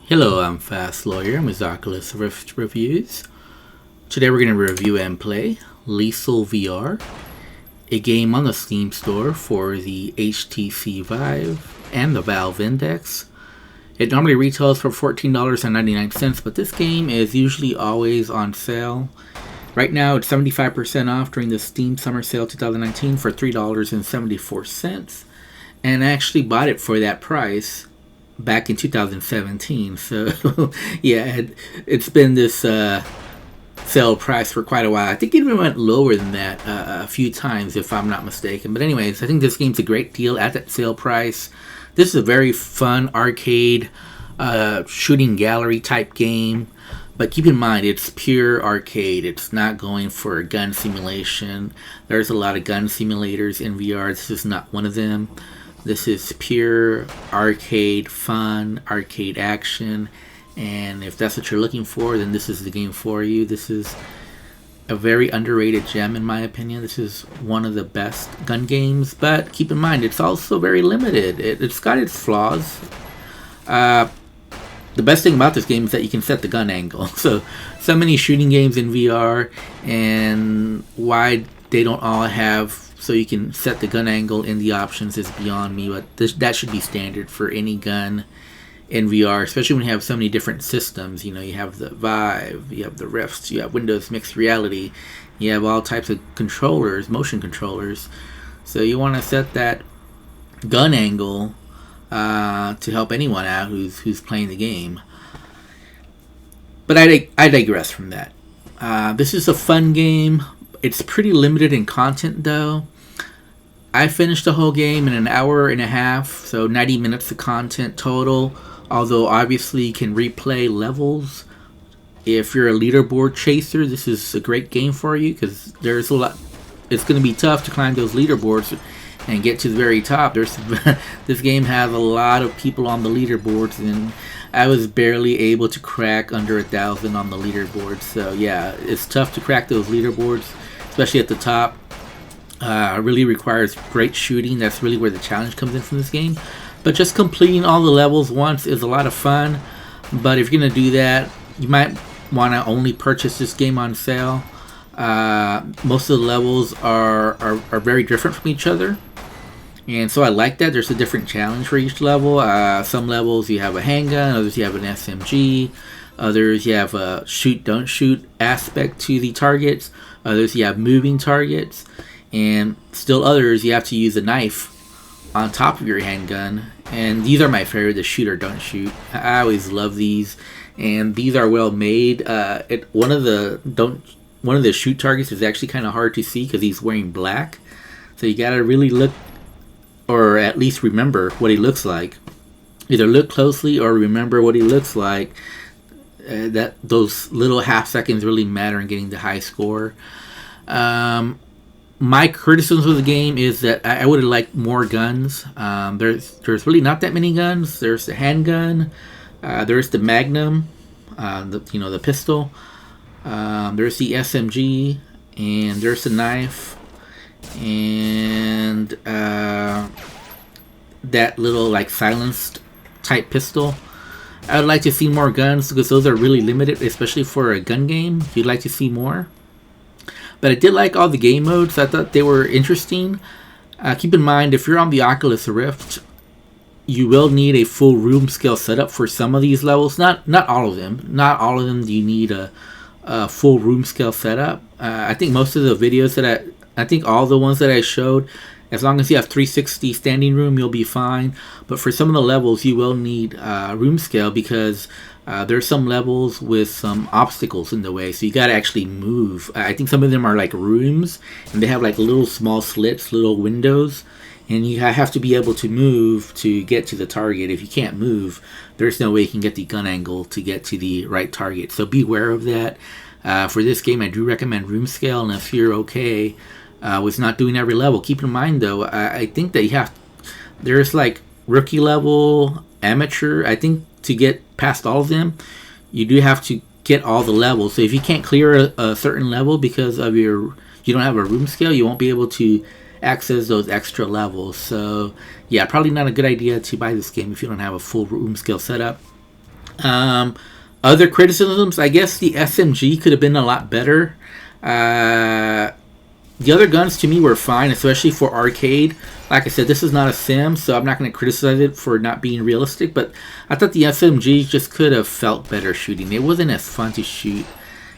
Hello, I'm Fast Lawyer with Oculus Rift Reviews. Today we're going to review and play Lethal VR, a game on the Steam store for the HTC Vive and the Valve Index. It normally retails for $14.99, but this game is usually always on sale. Right now it's 75% off during the Steam Summer Sale 2019 for $3.74, and I actually bought it for that price back in 2017. So yeah, it's been this sale price for quite a while. I think it even went lower than that a few times, if I'm not mistaken. But anyways, I think this game's a great deal at that sale price. This is a very fun arcade shooting gallery type game. But keep in mind, it's pure arcade. It's not going for a gun simulation. There's a lot of gun simulators in VR. This is not one of them. This is pure arcade fun, arcade action, and if that's what you're looking for, then this is the game for you. This is a very underrated gem in my opinion. This is one of the best gun games, but keep in mind, it's also very limited. It's got its flaws. The best thing about this game is that you can set the gun angle. So many shooting games in VR, and why they don't all have so you can set the gun angle in the options is beyond me, but that should be standard for any gun in VR, especially when you have so many different systems. You know, you have the Vive, you have the Rifts, you have Windows Mixed Reality, you have all types of controllers, motion controllers. So you want to set that gun angle to help anyone out who's playing the game. But I digress from that. This is a fun game. It's pretty limited in content though. I finished the whole game in an hour and a half, so 90 minutes of content total. Although obviously you can replay levels. If you're a leaderboard chaser, this is a great game for you because there's a lot. It's going to be tough to climb those leaderboards and get to the very top. This game has a lot of people on the leaderboards, and I was barely able to crack under 1,000 on the leaderboard. So yeah, it's tough to crack those leaderboards, especially at the top. Really requires great shooting. That's really where the challenge comes in from this game. But just completing all the levels once is a lot of fun. But if you're going to do that, you might want to only purchase this game on sale. Most of the levels are very different from each other. And so I like that. There's a different challenge for each level. Some levels you have a handgun, others you have an SMG, others you have a shoot, don't shoot aspect to the targets, others you have moving targets, and still others you have to use a knife on top of your handgun. And these are my favorite, the shoot or don't shoot. I always love these, and these are well made. One of the shoot targets is actually kind of hard to see because he's wearing black, so you gotta really look, or at least remember what he looks like. Either look closely or remember what he looks like. That those little half seconds really matter in getting the high score. My criticism of the game is that I would have liked more guns. There's really not that many guns. There's the handgun, there's the Magnum, the pistol. There's the SMG, and there's the knife, and that little like silenced type pistol. I would like to see more guns because those are really limited, especially for a gun game. You'd like to see more. But I did like all the game modes. I thought they were interesting. Keep in mind, if you're on the Oculus Rift, you will need a full room scale setup for some of these levels. Not all of them. Not all of them do you need a full room scale setup. I think most of the videos I think all the ones that I showed, as long as you have 360 standing room, you'll be fine. But for some of the levels, you will need room scale because there's some levels with some obstacles in the way. So you got to actually move. I think some of them are like rooms, and they have like little small slits, little windows. And you have to be able to move to get to the target. If you can't move, there's no way you can get the gun angle to get to the right target. So beware of that. For this game, I do recommend room scale, and if you're okay with not doing every level. Keep in mind though, I think that there's like rookie level, amateur. I think to get past all of them, you do have to get all the levels. So if you can't clear a certain level because of you don't have a room scale, you won't be able to access those extra levels. So yeah, probably not a good idea to buy this game if you don't have a full room scale setup. Other criticisms, I guess the SMG could have been a lot better. The other guns to me were fine, especially for arcade. Like I said, this is not a sim, so I'm not going to criticize it for not being realistic, but I thought the SMG just could have felt better shooting. It wasn't as fun to shoot,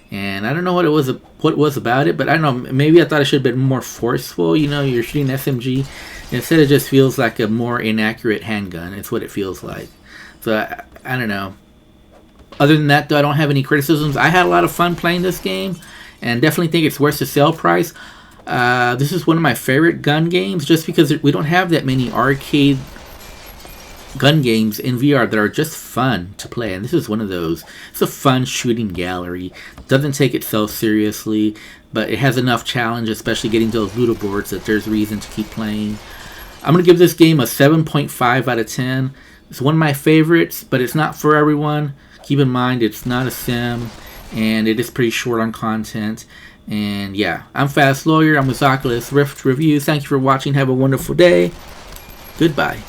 and I don't know what it was about it, but I don't know, maybe I thought it should have been more forceful. You know, you're shooting SMG, instead it just feels like a more inaccurate handgun. It's what it feels like. So I don't know. Other than that, though, I don't have any criticisms. I had a lot of fun playing this game, and definitely think it's worth the sale price. This is one of my favorite gun games, just because we don't have that many arcade gun games in VR that are just fun to play, and this is one of those. It's a fun shooting gallery. Doesn't take itself seriously, but it has enough challenge, especially getting those leaderboards, that there's reason to keep playing. I'm going to give this game a 7.5 out of 10. It's one of my favorites, but it's not for everyone. Keep in mind, it's not a sim, and it is pretty short on content. And yeah, I'm Fast Lawyer. I'm with Oculus Rift Reviews. Thank you for watching. Have a wonderful day. Goodbye.